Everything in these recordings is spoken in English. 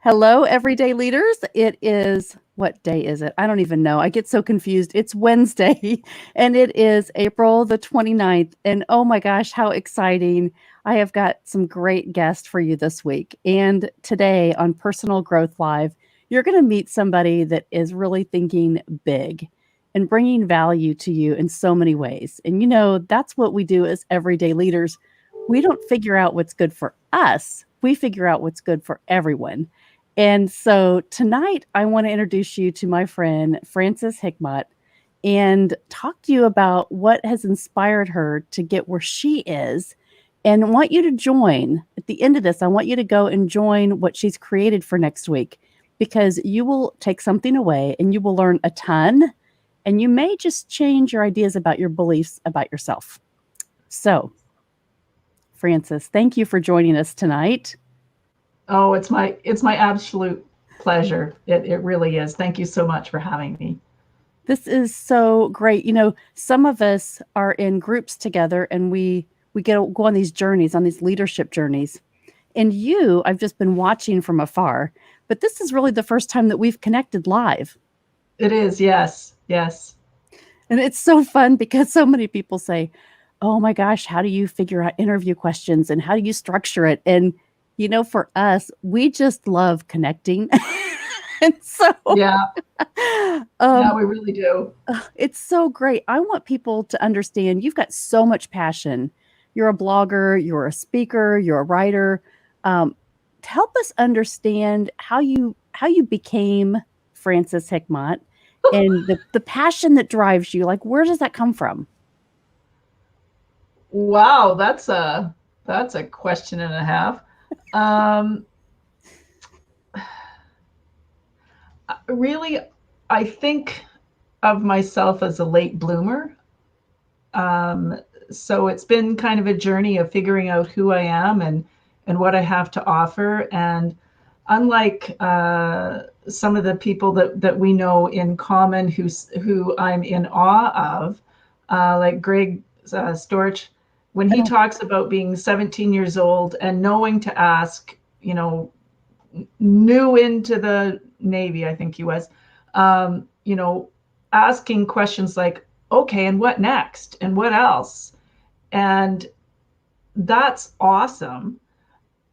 Hello, everyday leaders. It is, what day is it? I don't even know. I get so confused. It's Wednesday and it is April the 29th. And oh my gosh, how exciting. I have got some great guests for you this week. And today on Personal Growth Live, you're going to meet somebody that is really thinking big and bringing value to you in so many ways. And that's what we do as everyday leaders. We don't figure out what's good for us, we figure out what's good for everyone. And so tonight, I want to introduce you to my friend, Frances Hickmott, and talk to you about what has inspired her to get where she is. And I want you to join at the end of this. I want you to go and join what she's created for next week, because you will take something away and you will learn a ton. And you may just change your ideas about your beliefs about yourself. So, Frances, thank you for joining us tonight. Oh, it's my absolute pleasure. It really is. Thank you so much for having me. This is so great. Some of us are in groups together and we go on these journeys, on these leadership journeys. And I've just been watching from afar, but this is really the first time that we've connected live. It is, yes, yes. And it's so fun because so many people say, oh my gosh, how do you figure out interview questions and how do you structure it? And for us, we just love connecting. And so, yeah, we really do. It's so great. I want people to understand you've got so much passion. You're a blogger, you're a speaker, you're a writer. Help us understand how you became Frances Hickmott and the passion that drives you. Like, where does that come from? Wow, that's a question and a half. Really, I think of myself as a late bloomer. So it's been kind of a journey of figuring out who I am and what I have to offer. And unlike some of the people that we know in common who I'm in awe of, like Greg Storch, when he talks about being 17 years old and knowing to ask, new into the Navy, I think he was, asking questions like, okay, and what next? And what else? And that's awesome.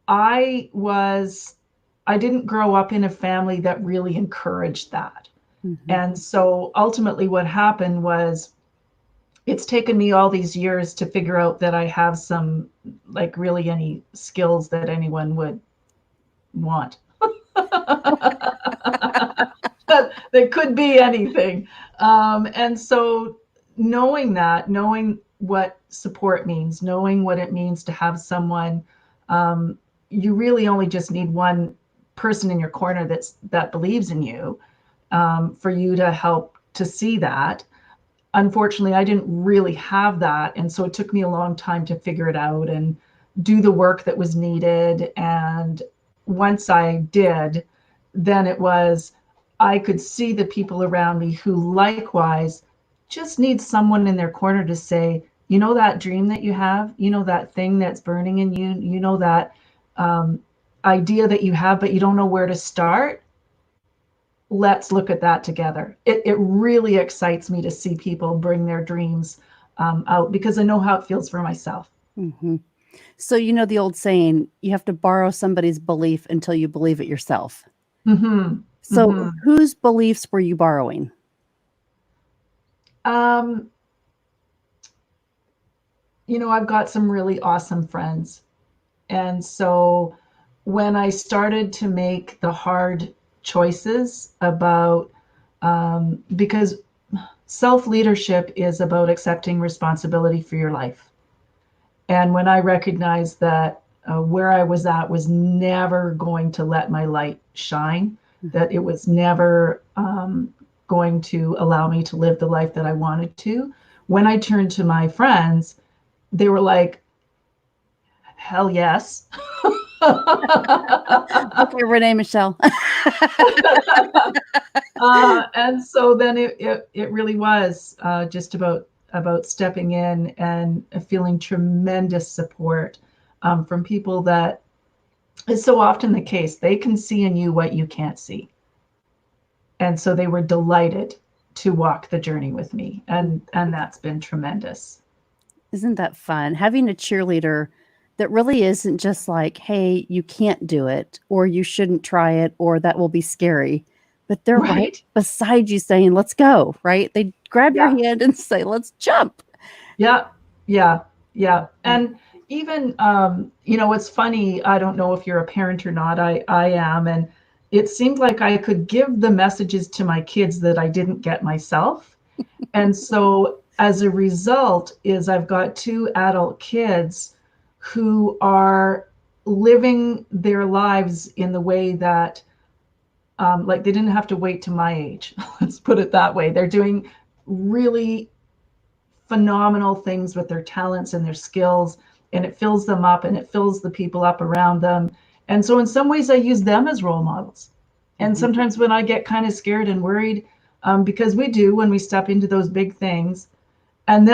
I didn't grow up in a family that really encouraged that. Mm-hmm. And so ultimately what happened was, it's taken me all these years to figure out that I have some, like, really any skills that anyone would want. There could be anything. And so knowing what support means, knowing what it means to have someone, you really only just need one person in your corner that believes in you, for you to help to see that. Unfortunately, I didn't really have that. And so it took me a long time to figure it out and do the work that was needed. And once I did, then I could see the people around me who likewise just need someone in their corner to say, that dream that you have, that thing that's burning in you, that idea that you have, but you don't know where to start. Let's look at that together. It really excites me to see people bring their dreams out, because I know how it feels for myself. Mm-hmm. So the old saying, you have to borrow somebody's belief until you believe it yourself. Mm-hmm. So mm-hmm. Whose beliefs were you borrowing? I've got some really awesome friends. And so when I started to make the hard choices about, because self-leadership is about accepting responsibility for your life. And when I recognized that where I was at was never going to let my light shine, that it was never going to allow me to live the life that I wanted to, when I turned to my friends, they were like, hell yes. Okay, Renee Michelle. And so then it really was just about stepping in and feeling tremendous support from people that is so often the case. They can see in you what you can't see. And so they were delighted to walk the journey with me. And that's been tremendous. Isn't that fun? Having a cheerleader that really isn't just like, hey, you can't do it, or you shouldn't try it, or that will be scary. But they're right Right. beside you saying, let's go, right? They grab your Yeah. hand and say, let's jump. Yeah. Yeah. Yeah. And even, it's funny. I don't know if you're a parent or not. I am. And it seemed like I could give the messages to my kids that I didn't get myself. And so as a result is I've got two adult kids who are living their lives in the way that like they didn't have to wait to my age. Let's put it that way. They're doing really phenomenal things with their talents and their skills, and it fills them up and it fills the people up around them. And so in some ways I use them as role models. And sometimes when I get kind of scared and worried, because we do when we step into those big things, and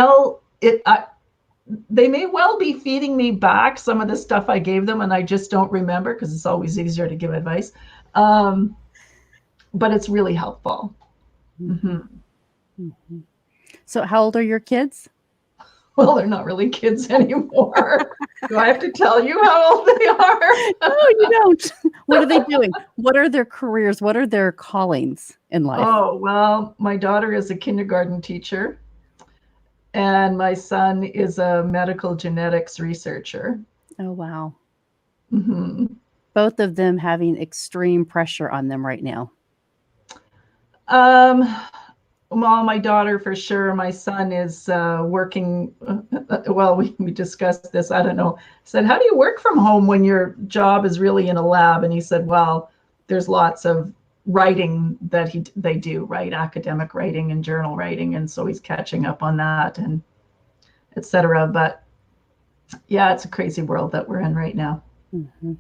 they may well be feeding me back some of the stuff I gave them, and I just don't remember because it's always easier to give advice. But it's really helpful. Mm-hmm. Mm-hmm. So, how old are your kids? Well, they're not really kids anymore. Do I have to tell you how old they are? No, you don't. What are they doing? What are their careers? What are their callings in life? Oh, well, my daughter is a kindergarten teacher, and my son is a medical genetics researcher. Oh, wow. Mm-hmm. Both of them having extreme pressure on them right now. Um, well, my daughter for sure. My son is working. Well, we discussed this. I don't know. I said, how do you work from home when your job is really in a lab? And he said, well, there's lots of writing that they do, right? Academic writing and journal writing. And so he's catching up on that and et cetera. But yeah, it's a crazy world that we're in right now. Mm-hmm.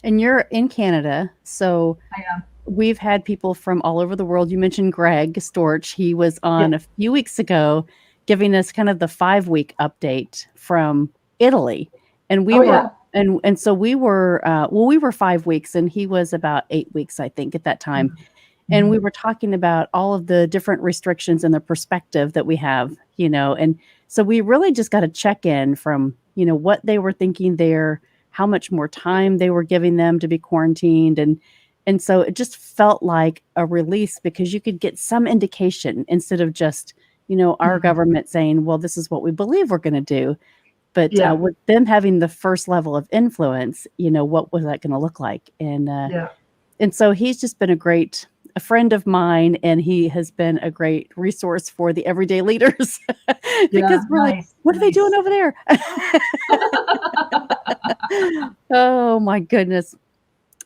And you're in Canada. So I am. we've had people from all over the world. You mentioned Greg Storch. He was Yeah. on a few weeks ago giving us kind of the 5-week update from Italy. And we Oh, were yeah. and so we were we were 5 weeks and he was about 8 weeks, I think, at that time. And we were talking about all of the different restrictions and the perspective that we have, and so we really just got to check in from, what they were thinking there, how much more time they were giving them to be quarantined. And so it just felt like a release because you could get some indication instead of just, our government saying, well, this is what we believe we're going to do. But Yeah. with them having the first level of influence, what was that going to look like? Yeah. And so he's just been a friend of mine, and he has been a great resource for the everyday leaders because Yeah. we're like, Nice. what are they doing Nice. over there? Oh my goodness.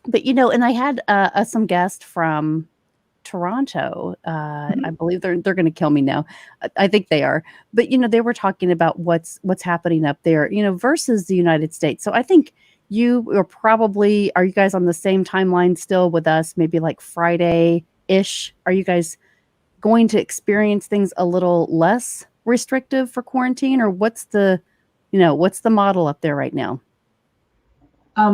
But, and I had some guests from Toronto. I believe they're going to kill me now. I think they are. But they were talking about what's happening up there, versus the United States. So I think are you guys on the same timeline still with us? Maybe like Friday-ish. Are you guys going to experience things a little less restrictive for quarantine, or what's the model up there right now?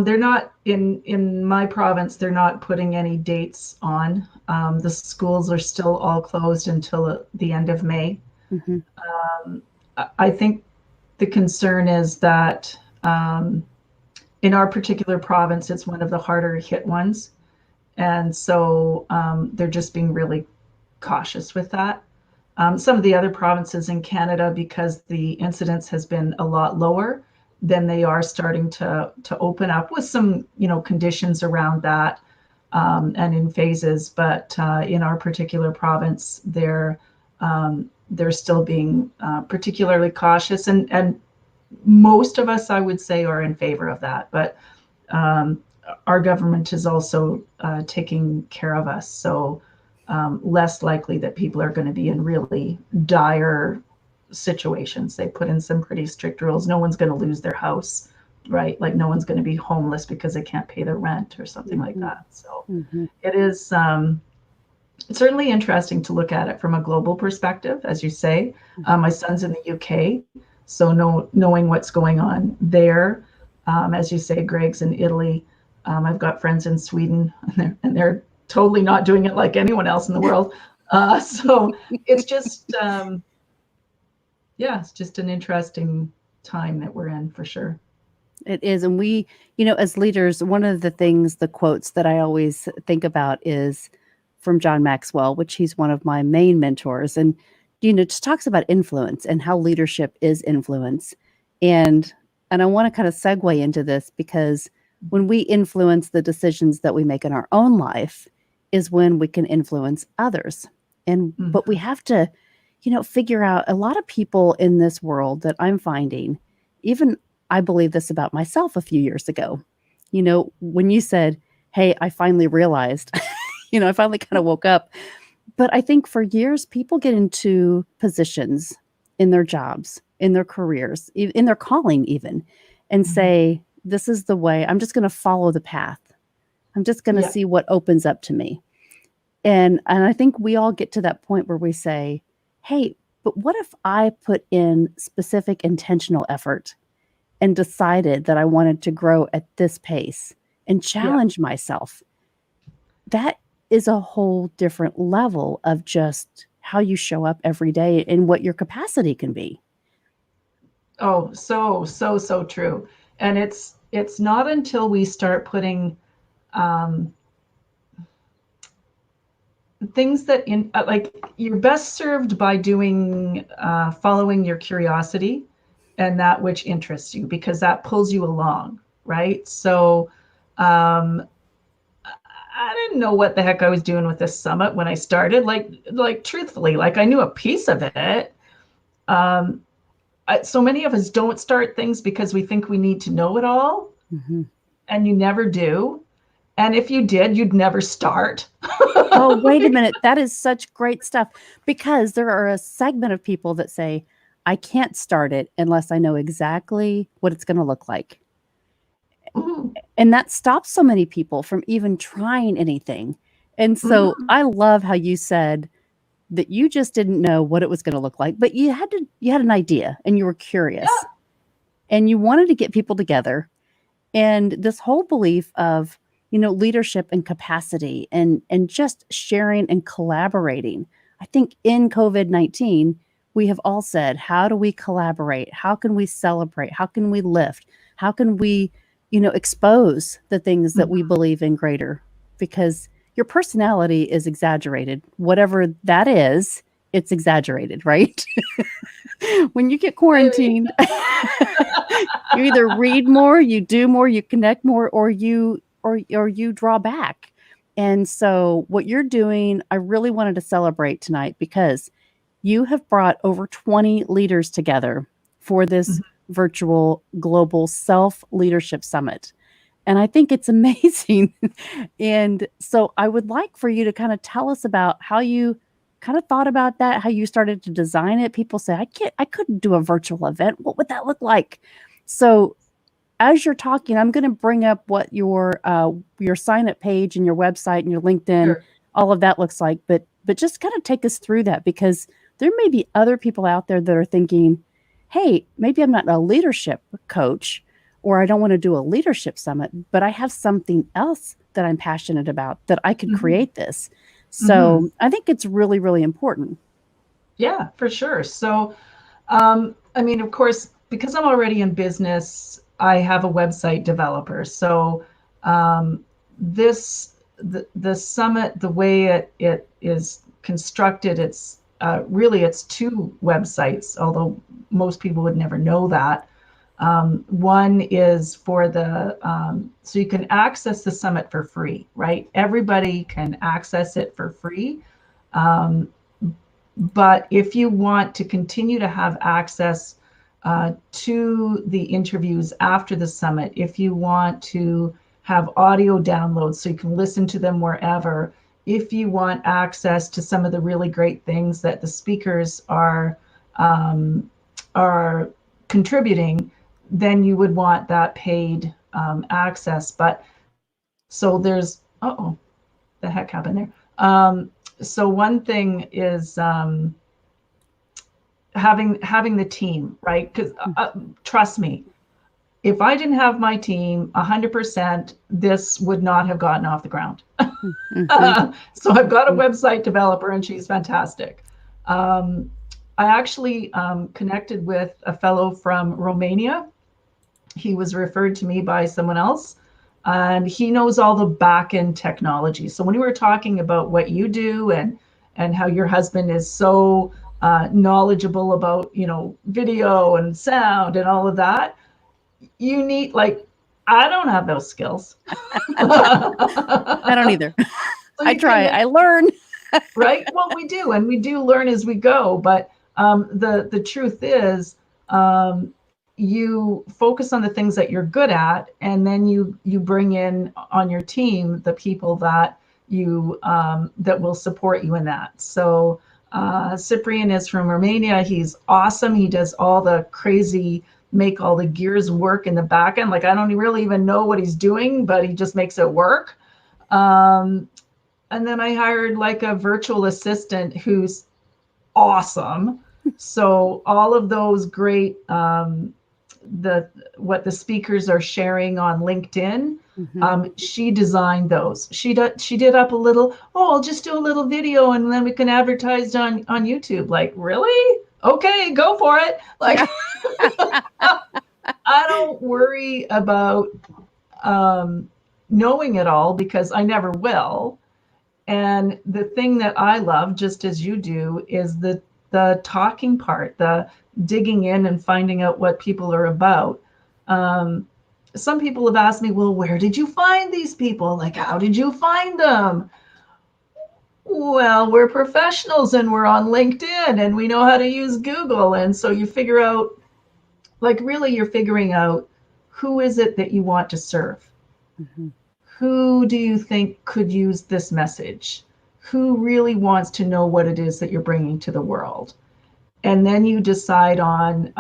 They're not in my province. They're not putting any dates on. The schools are still all closed until the end of May. Mm-hmm. I think the concern is that in our particular province, it's one of the harder hit ones, and so they're just being really cautious with that. Some of the other provinces in Canada, because the incidence has been a lot lower, then they are starting to open up with some, conditions around that, and in phases. But in our particular province, they're still being particularly cautious, and most of us, I would say, are in favor of that. But our government is also taking care of us, so less likely that people are going to be in really dire situations. They put in some pretty strict rules. No one's going to lose their house, right? Like no one's going to be homeless because they can't pay their rent or something like that. So it is certainly interesting to look at it from a global perspective, as you say. My son's in the UK, so knowing what's going on there, as you say, Greg's in Italy. I've got friends in Sweden, and they're totally not doing it like anyone else in the world. So it's just, yeah, it's just an interesting time that we're in for sure. It is. And we, as leaders, one of the things, the quotes that I always think about is from John Maxwell, which he's one of my main mentors. And, just talks about influence and how leadership is influence. And I want to kind of segue into this because when we influence the decisions that we make in our own life is when we can influence others. And but we have to, figure out a lot of people in this world that I'm finding, even I believe this about myself a few years ago. When you said, "Hey, I finally realized," I finally kind of woke up. But I think for years, people get into positions in their jobs, in their careers, in their calling even, and say, "This is the way. I'm just going to follow the path. I'm just going to Yeah. see what opens up to me." And I think we all get to that point where we say, "Hey, but what if I put in specific intentional effort and decided that I wanted to grow at this pace and Yeah. challenge myself?" That is a whole different level of just how you show up every day and what your capacity can be. Oh, so true. And it's not until we start putting um, things that in like you're best served by doing following your curiosity and that which interests you because that pulls you along, right? So um, I didn't know what the heck I was doing with this summit when I started. Like truthfully, like I knew a piece of it. Um, so many of us don't start things because we think we need to know it all, Mhm. and you never do. And if you did, you'd never start. Oh, wait a minute. That is such great stuff because there are a segment of people that say, "I can't start it unless I know exactly what it's going to look like." Mhm. And that stops so many people from even trying anything. And so Mhm. I love how you said that you just didn't know what it was going to look like, but you had an idea and you were curious Yeah. and you wanted to get people together. And this whole belief of, leadership and capacity and just sharing and collaborating. I think in COVID-19, we have all said, how do we collaborate? How can we celebrate? How can we lift? How can we, expose the things that we Mhm. believe in greater? Because your personality is exaggerated. Whatever that is, it's exaggerated, right? When you get Maybe. quarantined, you either read more, you do more, you connect more, or you draw back. And so what you're doing, I really wanted to celebrate tonight because you have brought over 20 leaders together for this Mhm. virtual global self leadership summit. And I think it's amazing. And so I would like for you to kind of tell us about how you kind of thought about that, how you started to design it. People say, I couldn't do a virtual event. What would that look like? So as you're talking, I'm going to bring up what your sign up page and your website and your LinkedIn, Sure. all of that looks like. But just kind of take us through that because there may be other people out there that are thinking, hey, maybe I'm not a leadership coach or I don't want to do a leadership summit, but I have something else that I'm passionate about that I could Mhm. create this. Mhm. So I think it's really, really important. Yeah, for sure. So, I mean, of course, because I'm already in business, I have a website developer. So, um, the summit, the way it is constructed, it's really it's two websites, although most people would never know that. One is for so you can access the summit for free, right? Everybody can access it for free. Um, but if you want to continue to have access to the interviews after the summit, if you want to have audio downloads so you can listen to them wherever, if you want access to some of the really great things that the speakers um, are contributing, then you would want that paid access. But so there's, oh, the heck happened there? So one thing is having the team, right? Because trust me, if I didn't have my team 100%, this would not have gotten off the ground. Mm-hmm. So I've got a website developer and she's fantastic. I actually connected with a fellow from Romania. He was referred to me by someone else, and he knows all the back end technology. So when we were talking about what you do and how your husband is so knowledgeable about, you know, video and sound and all of that, you need, like, I don't have those skills. I don't either. So I try. I learn. right? Well, we do, and we do learn as we go. But the truth is, you focus on the things that you're good at, and then you bring in on your team the people that you that will support you in that. So Cyprian is from Romania. He's awesome. He does all the crazy, make all the gears work in the back end. Like, I don't really even know what he's doing, but he just makes it work. And then I hired like a virtual assistant who's awesome. So all of those great what the speakers are sharing on LinkedIn, she designed those. She did up a little, oh, I'll just do a little video and then we can advertise on YouTube. Like, really? Okay, go for it. Like, I don't worry about knowing it all because I never will. And the thing that I love, just as you do, is the talking part, the digging in and finding out what people are about. Some people have asked me, well, where did you find these people? Like, how did you find them? Well, we're professionals and we're on LinkedIn and we know how to use Google. And so you figure out, like, really, you're figuring out who is it that you want to serve? Mm-hmm. Who do you think could use this message? Who really wants to know what it is that you're bringing to the world? And then you decide on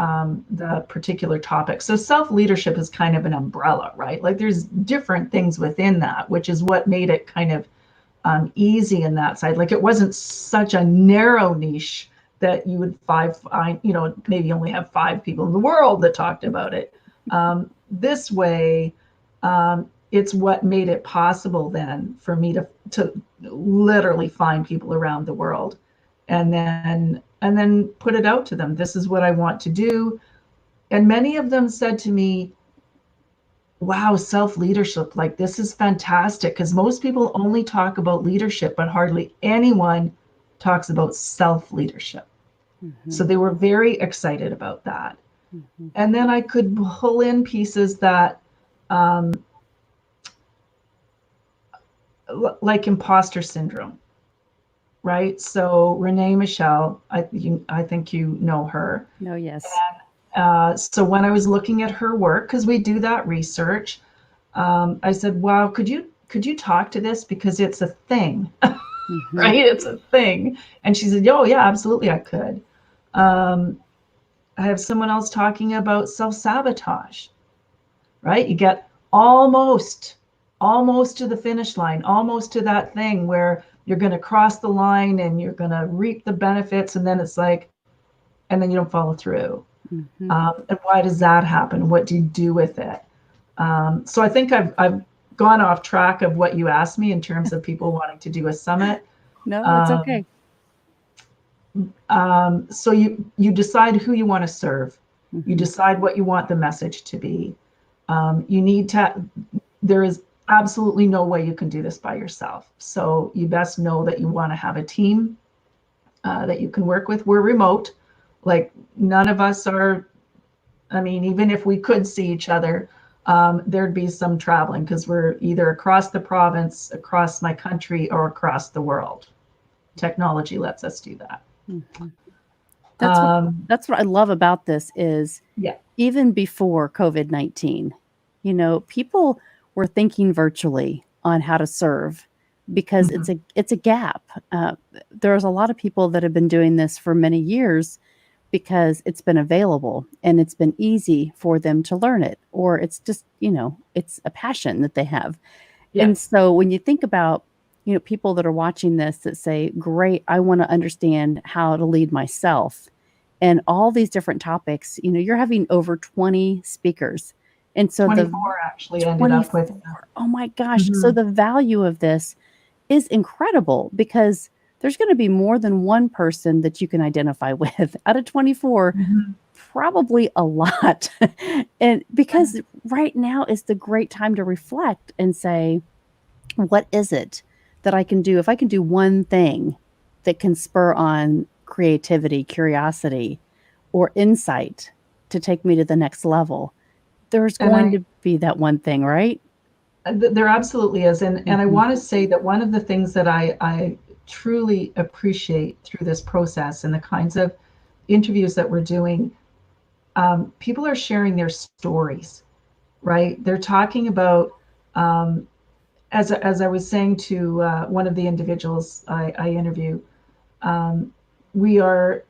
the particular topic. So self-leadership is kind of an umbrella, right? Like, there's different things within that, which is what made it kind of easy in that side. Like, it wasn't such a narrow niche that you would find, you know, maybe only have 5 people in the world that talked about it. This way, it's what made it possible then for me to literally find people around the world and then put it out to them. This is what I want to do. And many of them said to me, wow, self-leadership, like, this is fantastic, because most people only talk about leadership, but hardly anyone talks about self-leadership. Mm-hmm. So they were very excited about that. Mm-hmm. And then I could pull in pieces that like imposter syndrome, right? So Renee Michelle, I think you know her. No, yes. And, so when I was looking at her work, because we do that research, I said, wow, could you talk to this, because it's a thing, mm-hmm. right? It's a thing. And she said, oh yeah, absolutely, I could. I have someone else talking about self-sabotage, right? You get almost to the finish line, almost to that thing where you're going to cross the line and you're going to reap the benefits. And then it's like, and then you don't follow through. Mm-hmm. And why does that happen? What do you do with it? So I think I've gone off track of what you asked me in terms of people wanting to do a summit. No, it's okay. So you decide who you want to serve. Mm-hmm. You decide what you want the message to be. There is absolutely no way you can do this by yourself. So you best know that you want to have a team that you can work with. We're remote. Like, none of us are, I mean, even if we could see each other, there'd be some traveling, because we're either across the province, across my country, or across the world. Technology lets us do that. Mm-hmm. That's what I love about this is, yeah, even before COVID-19, you know, people were thinking virtually on how to serve, because mm-hmm. it's a gap. There's a lot of people that have been doing this for many years because it's been available and it's been easy for them to learn it, or it's just, you know, it's a passion that they have. Yeah. And so when you think about, you know, people that are watching this that say, great, I want to understand how to lead myself, and all these different topics, you know, you're having over 20 speakers. And so the 24 actually ended up with. 24, oh my gosh. So Mhm. the value of this is incredible because there's going to be more than one person that you can identify with out of 24, Mhm. probably a lot. And because right now is the great time to reflect and say, what is it that I can do? If I can do one thing that can spur on creativity, curiosity, or insight to take me to the next level, there's And going to be that one thing, right? there absolutely is. And I Mhm. want to say that one of the things that I truly appreciate through this process and the kinds of interviews that we're doing, people are sharing their stories, right? They're talking about, as I was saying to one of the individuals I interview, we are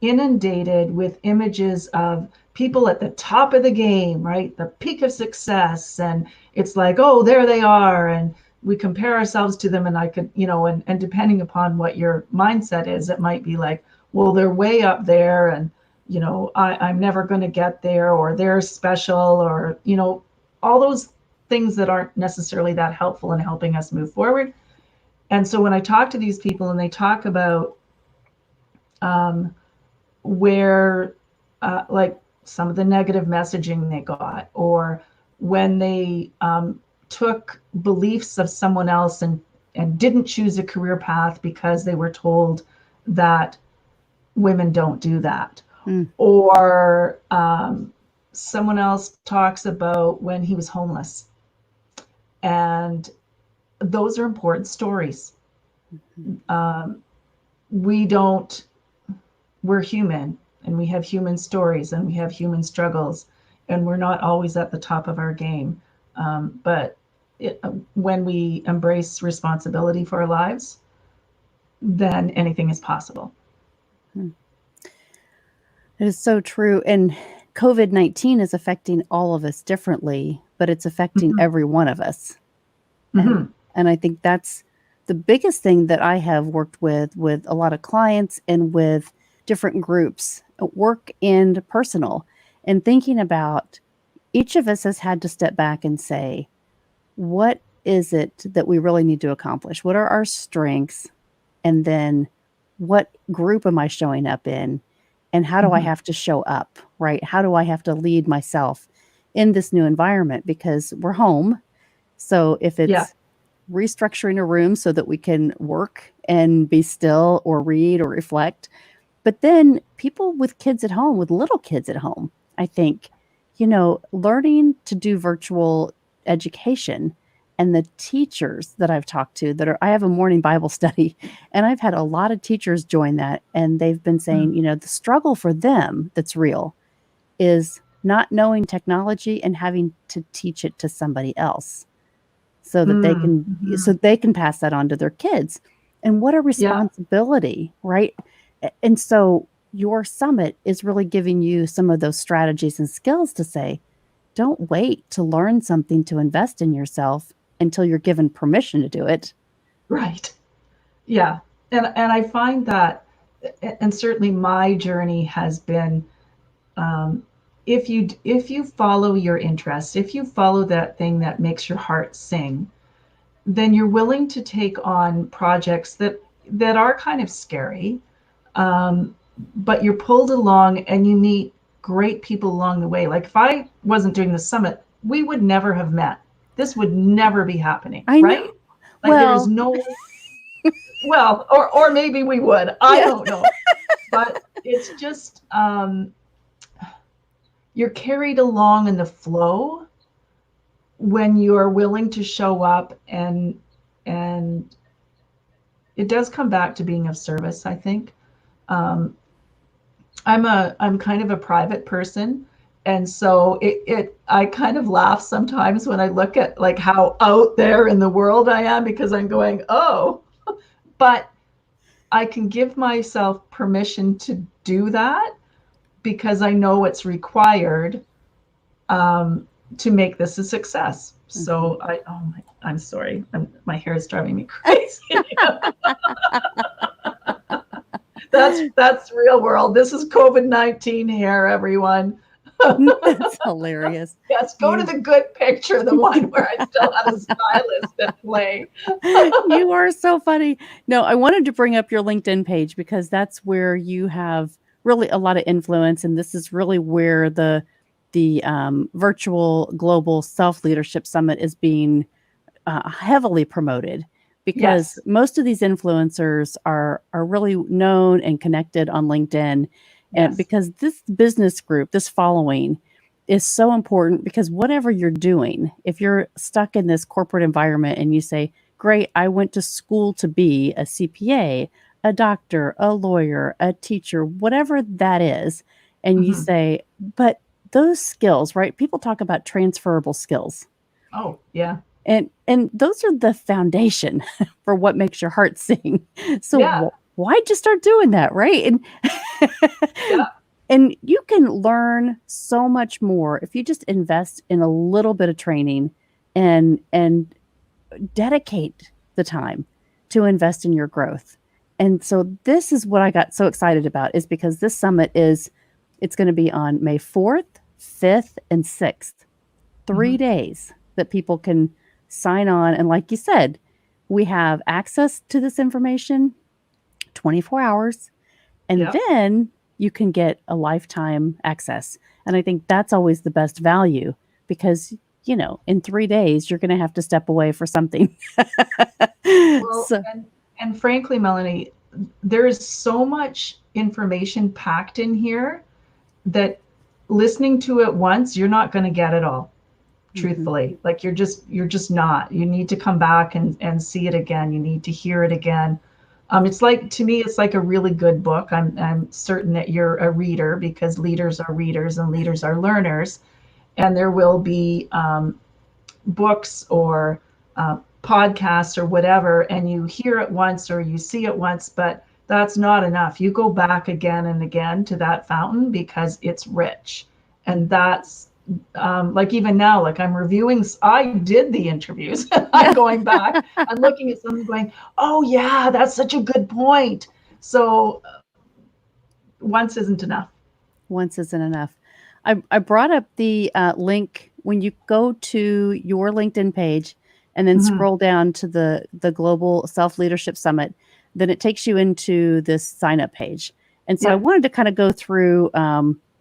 inundated with images of people at the top of the game, right? The peak of success. And it's like, oh, there they are. And we compare ourselves to them. And I could, and depending upon what your mindset is, it might be like, well, they're way up there. And, I'm never going to get there, or they're special, or, all those things that aren't necessarily that helpful in helping us move forward. And so when I talk to these people and they talk about, um, where like some of the negative messaging they got, or when they took beliefs of someone else and didn't choose a career path because they were told that women don't do that, Mm. or someone else talks about when he was homeless, and those are important stories. Mhm. um, we don't we're human, and we have human stories, and we have human struggles, and we're not always at the top of our game. But when we embrace responsibility for our lives, then anything is possible. Mm. It is so true. And COVID-19 is affecting all of us differently, but it's affecting Mm-hmm. every one of us. And Mm-hmm. and I think that's the biggest thing that I have worked with a lot of clients and with different groups, work and personal, and thinking about each of us has had to step back and say, what is it that we really need to accomplish? What are our strengths? And then what group am I showing up in? And how do I Mm-hmm. have to show up, right? How do I have to lead myself in this new environment? Because we're home. So if Yeah. it's restructuring a room so that we can work and be still or read or reflect, but then people with kids at home, with little kids at home, I think, learning to do virtual education, and the teachers that I've talked to that are, I have a morning Bible study, and I've had a lot of teachers join that. And they've been saying, the struggle for them that's real is not knowing technology and having to teach it to somebody else so that Mm-hmm. they can pass that on to their kids. And what a Yeah. responsibility, right? And so your summit is really giving you some of those strategies and skills to say, don't wait to learn something to invest in yourself until you're given permission to do it. Right. Yeah. And I find that, and certainly my journey has been, um, if you follow your interests, if you follow that thing that makes your heart sing, then you're willing to take on projects that are kind of scary, um, but you're pulled along and you meet great people along the way. Like if I wasn't doing the summit, we would never have met. This would never be happening, I know. right? Like there is Well, no, well, or maybe we would. I yeah. don't know, but it's just, you're carried along in the flow when you're willing to show up, and it does come back to being of service, I think. um, I'm kind of a private person, and so it I kind of laugh sometimes when I look at like how out there in the world I am, because I'm going, oh, but I can give myself permission to do that because I know it's required, um, to make this a success. Mhm. So I'm sorry. My hair is driving me crazy. That's real world. This is COVID-19 hair, everyone. That's hilarious. Yes, go to You the good picture, the one where I still had a stylist at play. you are so funny. No, I wanted to bring up your LinkedIn page because that's where you have really a lot of influence, and this is really where the virtual global self leadership summit is being heavily promoted because Yes. most of these influencers are really known and connected on LinkedIn, and Yes. because this business group, this following is so important because whatever you're doing, if you're stuck in this corporate environment and you say, "Great, I went to school to be a CPA, a doctor, a lawyer, a teacher, whatever that is," and you Mhm. say, "But those skills, right? People talk about transferable skills. Oh, yeah. And those are the foundation for what makes your heart sing. So Yeah. why just start doing that, right? And Yeah. and you can learn so much more if you just invest in a little bit of training and dedicate the time to invest in your growth. And so this is what I got so excited about is because this summit is it's going to be on May 4th, 5th, and 6th. 3 Mhm. days that people can sign on, and like you said, we have access to this information 24 hours, and Yep. then you can get a lifetime access, and I think that's always the best value because, in 3 days, you're gonna have to step away for something. Well, So and frankly, Melanie, there is so much information packed in here that listening to it once, you're not going to get it all, mhm. truthfully. Like you're just not. You need to come back and see it again. You need to hear it again. It's like, to me, it's like a really good book. I'm certain that you're a reader because leaders are readers and leaders are learners. And there will be books or podcasts or whatever, and you hear it once or you see it once, but that's not enough. You go back again and again to that fountain because it's rich. And that's like, even now, like I'm reviewing, I did the interviews. I'm Yeah. going back, I'm looking at something going, oh yeah, that's such a good point. So once isn't enough. Once isn't enough. I brought up the link when you go to your LinkedIn page and then Mhm. scroll down to the Global Self Leadership Summit, then it takes you into this sign up page. And so I Yeah. wanted to kind of go through,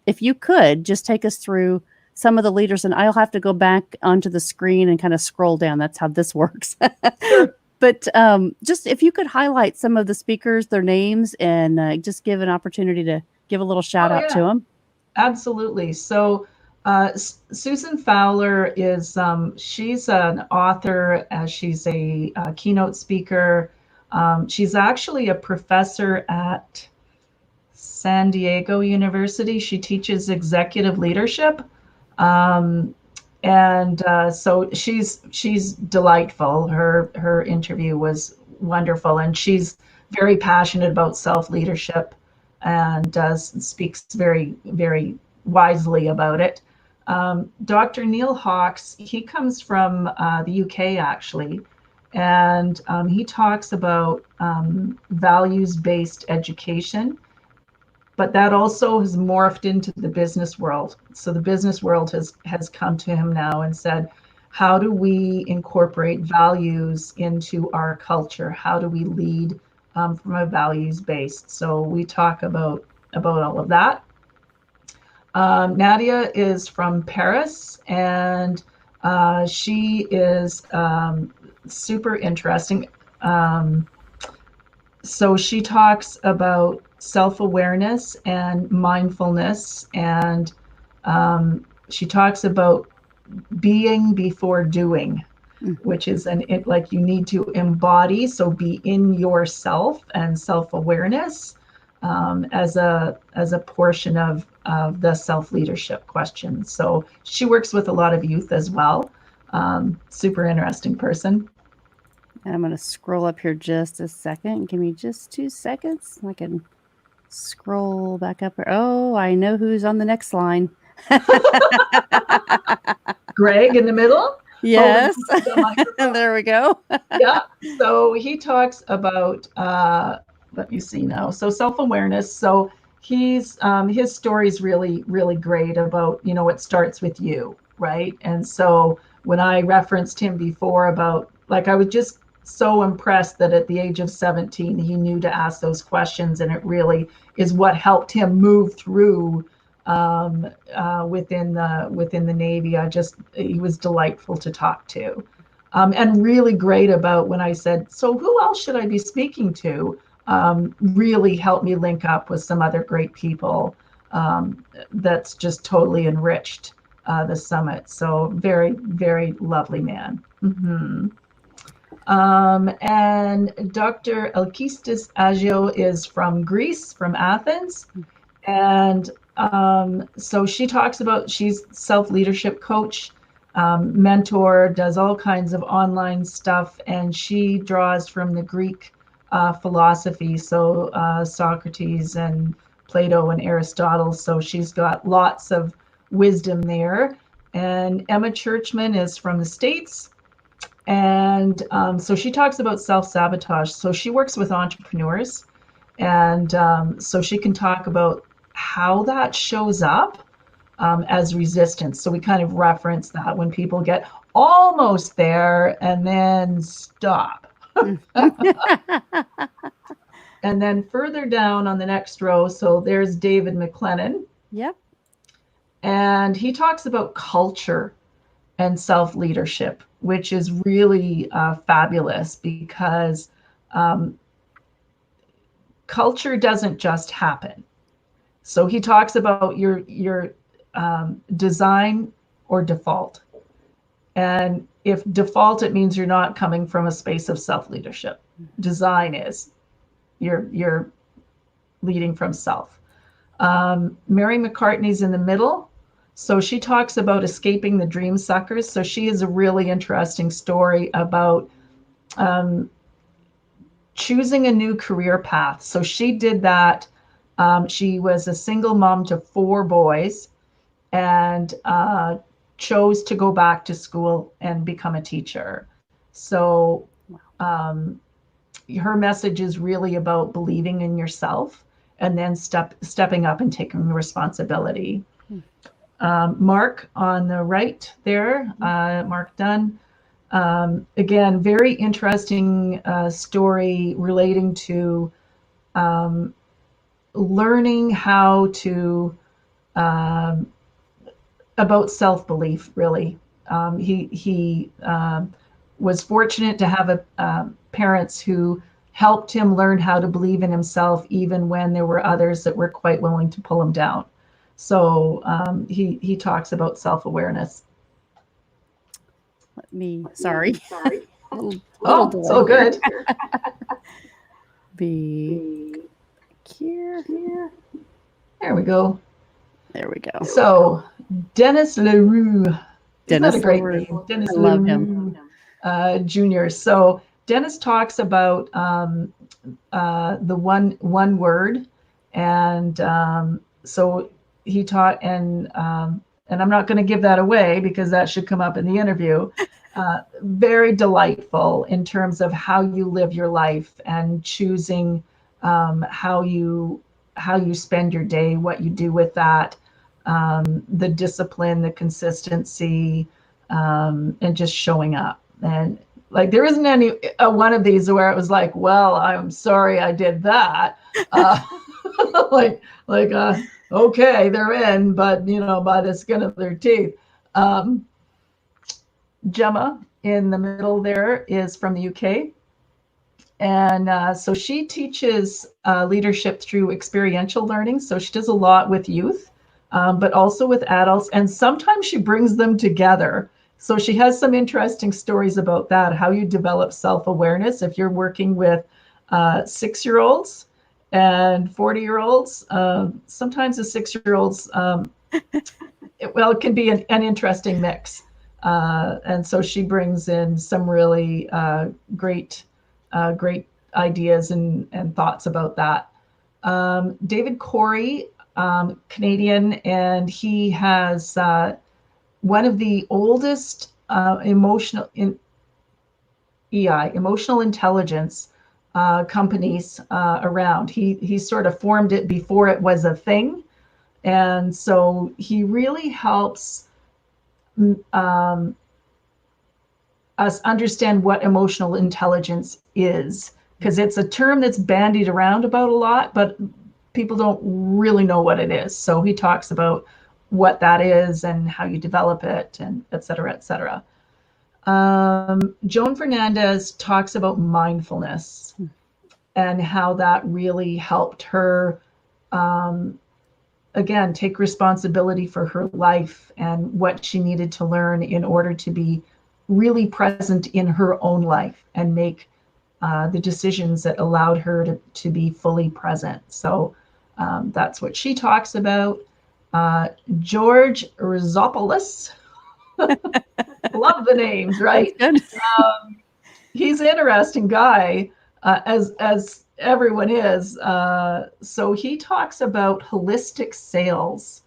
if you could just take us through some of the leaders, and I'll have to go back onto the screen and kind of scroll down. That's how this works. Sure. But just if you could highlight some of the speakers, their names, and just give an opportunity to give a little shout Oh out to yeah. them. Absolutely. So, Susan Fowler is she's an author. She's a keynote speaker. She's actually a professor at San Diego University. She teaches executive leadership, um, and so she's delightful. Her interview was wonderful, and she's very passionate about self leadership and speaks very wisely about it. Dr. Neil Hawkes, he comes from the UK actually, and he talks about values based education, but that also has morphed into the business world. So the business world has come to him now and said, how do we incorporate values into our culture? How do we lead from a values based? So we talk about all of that. Nadia is from Paris, and she is super interesting. Um, so she talks about self-awareness and mindfulness, and she talks about being before doing, Mhm. which is like you need to embody, so be in yourself and self-awareness as a portion of the self-leadership question. So she works with a lot of youth as well. Super interesting person. And I'm going to scroll up here just a second. Give me just 2 seconds. I can scroll back up here. Oh, I know who's on the next line. Greg in the middle, holding Yes. the microphone. There we go. Yeah. So he talks about, let me see now. So self awareness. So his story is really, really great about, it starts with you, right? And so when I referenced him before about, like, I was just so impressed that at the age of 17, he knew to ask those questions, and it really is what helped him move through within the Navy. He was delightful to talk to, and really great about when I said, so who else should I be speaking to? Really helped me link up with some other great people that's just totally enriched the summit. So very, very lovely man. Mm-hmm. And Dr. Elkistis Agio is from Greece, from Athens. And so she talks about, she's self-leadership coach, mentor, does all kinds of online stuff, and she draws from the Greek philosophy, so Socrates and Plato and Aristotle. So she's got lots of wisdom there. And Emma Churchman is from the States. And so she talks about self-sabotage. So she works with entrepreneurs. And so she can talk about how that shows up as resistance. So we kind of reference that when people get almost there and then stop. And then further down on the next row, so there's David McLennan. Yep. And he talks about culture and self-leadership, which is really fabulous, because culture doesn't just happen. So he talks about your design or default. And if default, it means you're not coming from a space of self-leadership. Design is you're leading from self. Mary McCartney's in the middle. So she talks about escaping the dream suckers. So she has a really interesting story about choosing a new career path. So she did that. She was a single mom to 4 boys, and chose to go back to school and become a teacher. So her message is really about believing in yourself and then stepping up and taking responsibility. Mark on the right there, Mark Dunn. Again, very interesting story relating to learning how to about self-belief, really. He was fortunate to have parents who helped him learn how to believe in himself, even when there were others that were quite willing to pull him down. So he talks about self-awareness. Sorry. Oh, it's all good. Be here. There we go. There we go. So Dennis Leroux. Dennis Isn't that a great Leroux. name? Dennis I love Leroux, him. Jr. So Dennis talks about the one word, and so he taught, and I'm not going to give that away because that should come up in the interview. Very delightful in terms of how you live your life and choosing how you spend your day, what you do with that, the discipline, the consistency, and just showing up. And like, there isn't any one of these where it was like, well, I'm sorry I did that. Okay, they're in, but by the skin of their teeth. Gemma in the middle there is from the UK. And so she teaches leadership through experiential learning. So she does a lot with youth, but also with adults. And sometimes she brings them together. So she has some interesting stories about that, how you develop self-awareness if you're working with 6-year-olds and 40-year-olds. Sometimes the 6-year-olds, it can be an interesting mix. And so she brings in some really great ideas and thoughts about that. David Correy, Canadian, and he has one of the oldest emotional intelligence companies around. He sort of formed it before it was a thing. And so he really helps us understand what emotional intelligence is, because it's a term that's bandied around about a lot, but people don't really know what it is. So he talks about what that is and how you develop it, and et cetera, et cetera. Joan Fernandez talks about mindfulness and how that really helped her, again, take responsibility for her life and what she needed to learn in order to be really present in her own life and make the decisions that allowed her to be fully present. So that's what she talks about. George Rizopoulos, love the names, right? He's an interesting guy, as everyone is. So he talks about holistic sales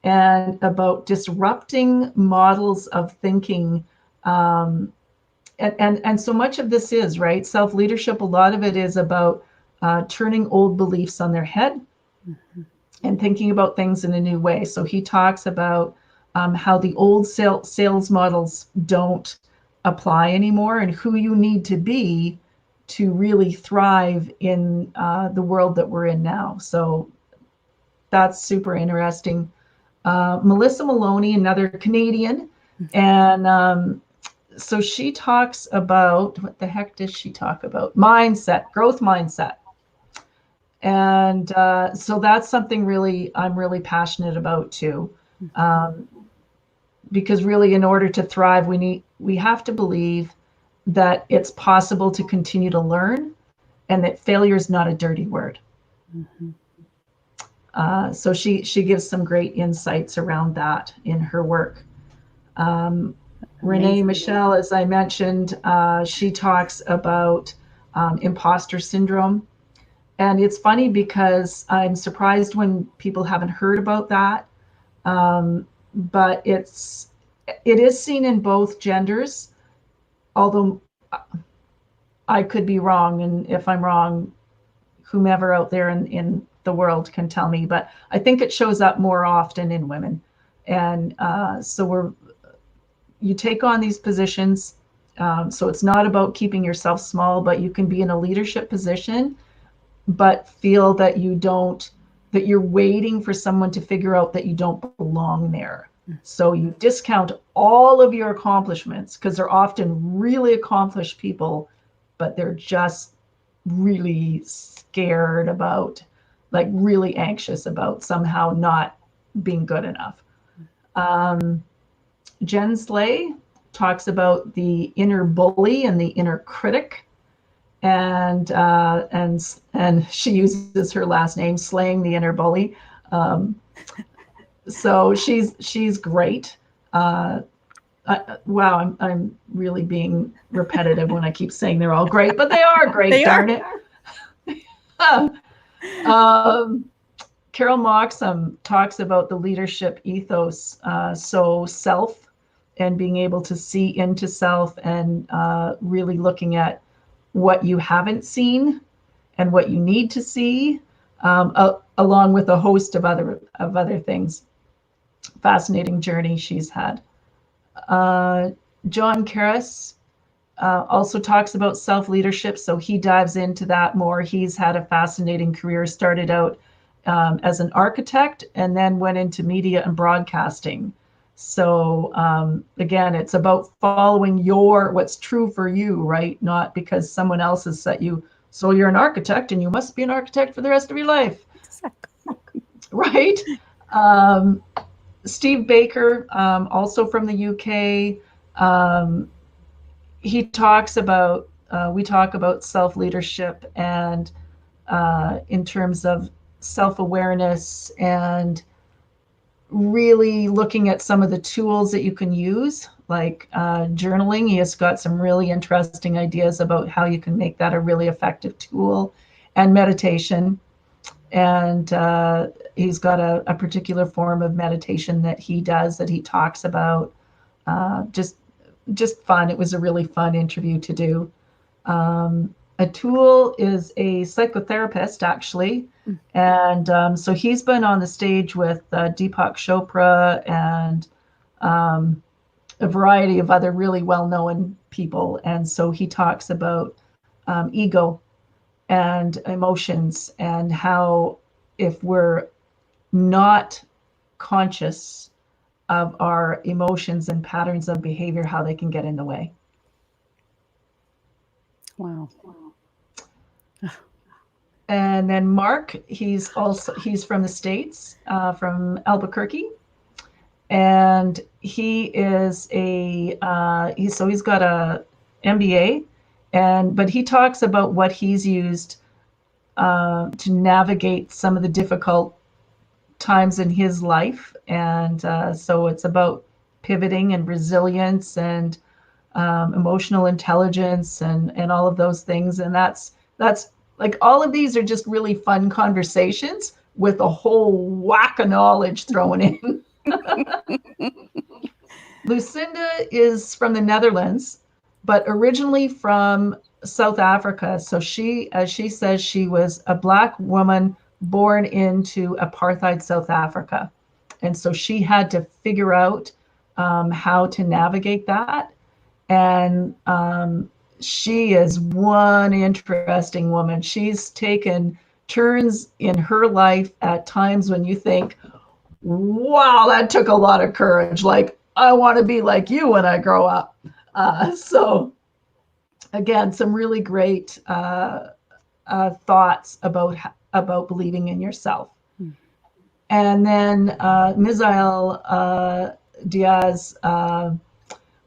and about disrupting models of thinking. And so much of this is, right, self-leadership. A lot of it is about turning old beliefs on their head and thinking about things in a new way. So he talks about how the old sales models don't apply anymore, and who you need to be to really thrive in the world that we're in now. So that's super interesting. Melissa Maloney, another Canadian, and so she talks about, what the heck does she talk about? Mindset, growth mindset. And so that's something really I'm really passionate about too. Because really, in order to thrive, we have to believe that it's possible to continue to learn, and that failure is not a dirty word. So she gives some great insights around that in her work. Renee Michelle, as I mentioned, she talks about imposter syndrome. And it's funny because I'm surprised when people haven't heard about that. But it is seen in both genders, although I could be wrong. And if I'm wrong, whomever out there in the world can tell me. But I think it shows up more often in women. And so you take on these positions. So it's not about keeping yourself small, but you can be in a leadership position, but feel that you're waiting for someone to figure out that you don't belong there. So you discount all of your accomplishments, because they're often really accomplished people, but they're just really scared about, like really anxious about somehow not being good enough. Jen Slay talks about the inner bully and the inner critic. And she uses her last name, slaying the inner bully. So she's great. Wow, I'm really being repetitive when I keep saying they're all great, but they are great. Darn it. Carol Moxham talks about the leadership ethos. So self, and being able to see into self, and really looking at what you haven't seen and what you need to see, along with a host of other things. Fascinating journey she's had. John Karras also talks about self-leadership, so he dives into that more. He's had a fascinating career, started out as an architect and then went into media and broadcasting. So again, it's about following what's true for you, right? Not because someone else has set you. So you're an architect and you must be an architect for the rest of your life. Right? Steve Baker, also from the UK, he talks about, we talk about self-leadership and in terms of self-awareness and really looking at some of the tools that you can use, like journaling. He has got some really interesting ideas about how you can make that a really effective tool, and meditation. And he's got a particular form of meditation that he does, that he talks about. Just fun. It was a really fun interview to do. Atul is a psychotherapist, actually. And so he's been on the stage with Deepak Chopra and a variety of other really well-known people. And so he talks about ego and emotions, and how if we're not conscious of our emotions and patterns of behavior, how they can get in the way. Wow. And then Mark, he's from the States, from Albuquerque, and he is he's got a MBA, but he talks about what he's used to navigate some of the difficult times in his life, and so it's about pivoting and resilience and emotional intelligence and all of those things. And that's like, all of these are just really fun conversations with a whole whack of knowledge thrown in. Lucinda is from the Netherlands, but originally from South Africa. So she, as she says, she was a Black woman born into apartheid South Africa. And so she had to figure out how to navigate that. And she is one interesting woman. She's taken turns in her life at times when you think, wow, that took a lot of courage. Like, I want to be like you when I grow up. So again, some really great thoughts about believing in yourself. And then Misael Diaz,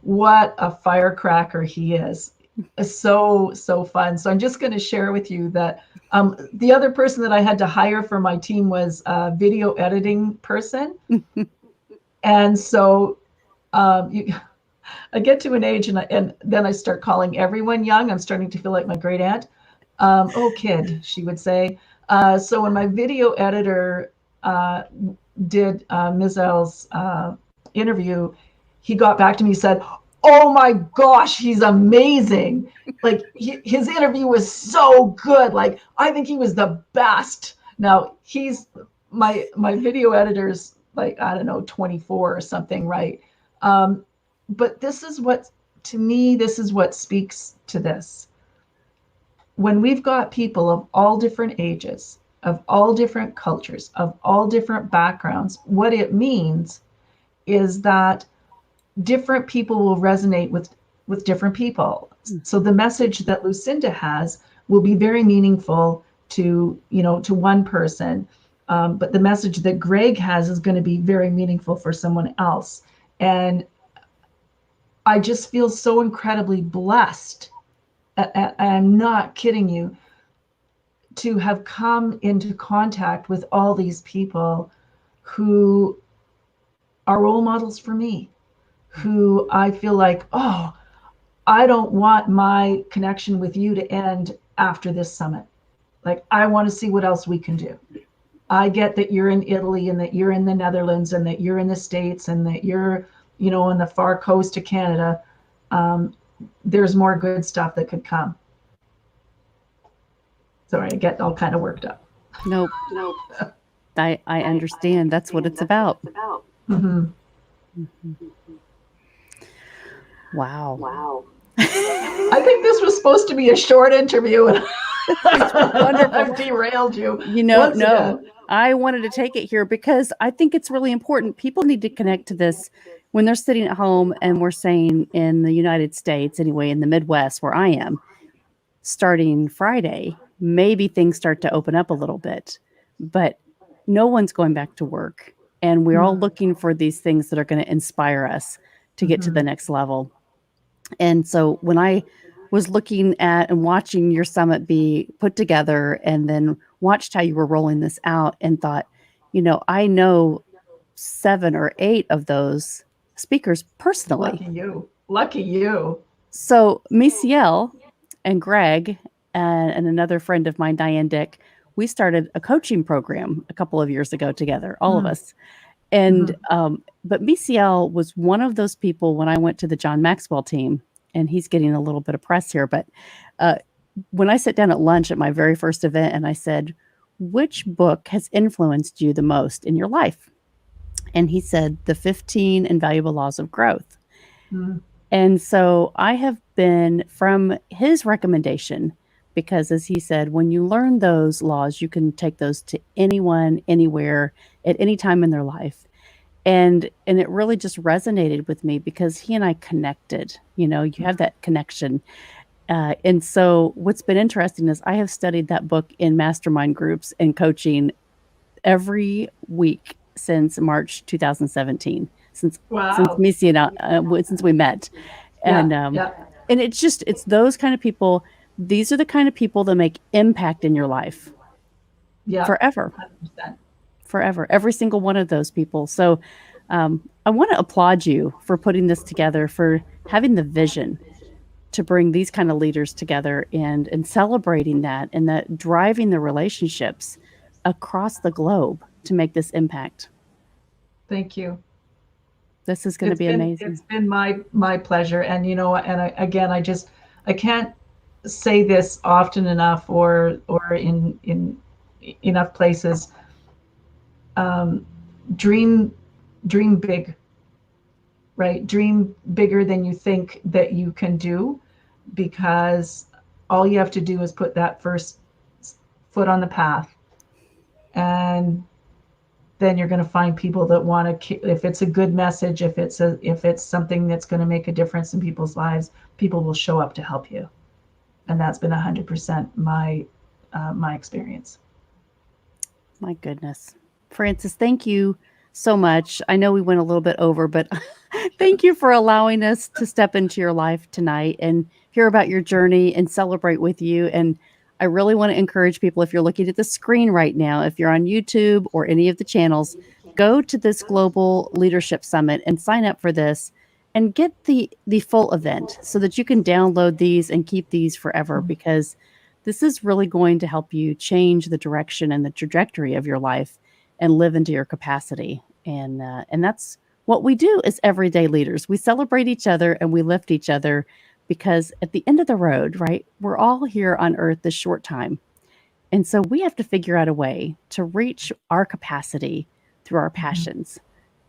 what a firecracker he is. So fun. So I'm just going to share with you that the other person that I had to hire for my team was a video editing person. And so I get to an age, and then I start calling everyone young. I'm starting to feel like my great aunt. Oh, kid, she would say. So when my video editor did Misael's interview, he got back to me and said, oh my gosh, he's amazing. Like, his interview was so good. Like, I think he was the best. Now, he's my video editor's like, I don't know, 24 or something, right? But this is what, to me, this is what speaks to this. When we've got people of all different ages, of all different cultures, of all different backgrounds, what it means is that different people will resonate with different people. So the message that Lucinda has will be very meaningful to one person, but the message that Greg has is going to be very meaningful for someone else. And I just feel so incredibly blessed, I'm not kidding you, to have come into contact with all these people who are role models for me, who I feel like, oh, I don't want my connection with you to end after this summit. Like, I want to see what else we can do. I get that you're in Italy, and that you're in the Netherlands, and that you're in the States, and that you're, on the far coast of Canada. There's more good stuff that could come. Sorry, I get all kind of worked up. Nope. I understand. That's what it's about. Mm-hmm. Wow. I think this was supposed to be a short interview, and Wonderful. I've derailed you. No, I wanted to take it here because I think it's really important. People need to connect to this when they're sitting at home, and we're saying in the United States, anyway, in the Midwest where I am, starting Friday, maybe things start to open up a little bit, but no one's going back to work. And we're all looking for these things that are going to inspire us to get to the next level. And so when I was looking at and watching your summit be put together, and then watched how you were rolling this out, and thought, I know 7 or 8 of those speakers personally. Lucky you. So Misael and Greg and another friend of mine, Diane Dick, we started a coaching program a couple of years ago together, all of us. And but Misael was one of those people when I went to the John Maxwell team, and he's getting a little bit of press here, but when I sat down at lunch at my very first event and I said, which book has influenced you the most in your life? And he said, The 15 Invaluable Laws of Growth. Mm. And so I have been from his recommendation, because as he said, when you learn those laws, you can take those to anyone, anywhere, at any time in their life. And it really just resonated with me because he and I connected. You have that connection. And so what's been interesting is I have studied that book in mastermind groups and coaching every week since March 2017, since Wow. Missy and since we met. And Yeah. and it's those kind of people. These are the kind of people that make impact in your life Yeah. forever. 100%. Forever, every single one of those people. So I want to applaud you for putting this together, for having the vision to bring these kind of leaders together and celebrating that, and that driving the relationships across the globe to make this impact. Thank you. This is going to be amazing. It's been my pleasure. And again, I can't say this often enough, or in enough places. Dream big, right? Dream bigger than you think that you can do, because all you have to do is put that first foot on the path, and then you're going to find people that want to, if it's a good message, if it's something that's going to make a difference in people's lives, people will show up to help you. And that's been 100% my experience. My goodness. Frances, thank you so much. I know we went a little bit over, but thank you for allowing us to step into your life tonight and hear about your journey and celebrate with you. And I really want to encourage people, if you're looking at the screen right now, if you're on YouTube or any of the channels, go to this Global Leadership Summit and sign up for this and get the full event so that you can download these and keep these forever, because this is really going to help you change the direction and the trajectory of your life and live into your capacity. And that's what we do as everyday leaders. We celebrate each other and we lift each other, because at the end of the road, right, we're all here on earth this short time. And so we have to figure out a way to reach our capacity through our passions.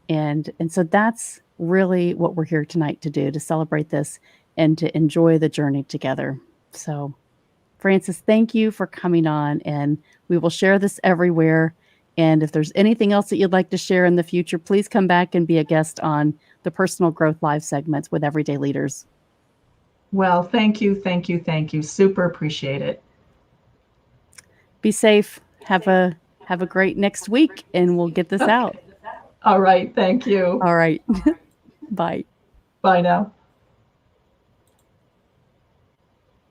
And so that's really what we're here tonight to do, to celebrate this and to enjoy the journey together. So Frances, thank you for coming on, and we will share this everywhere. And if there's anything else that you'd like to share in the future, please come back and be a guest on the Personal Growth Live segments with Everyday Leaders. Well, thank you. Super appreciate it. Be safe. Have a great next week, and we'll get this out. All right. Thank you. All right. Bye. Bye now.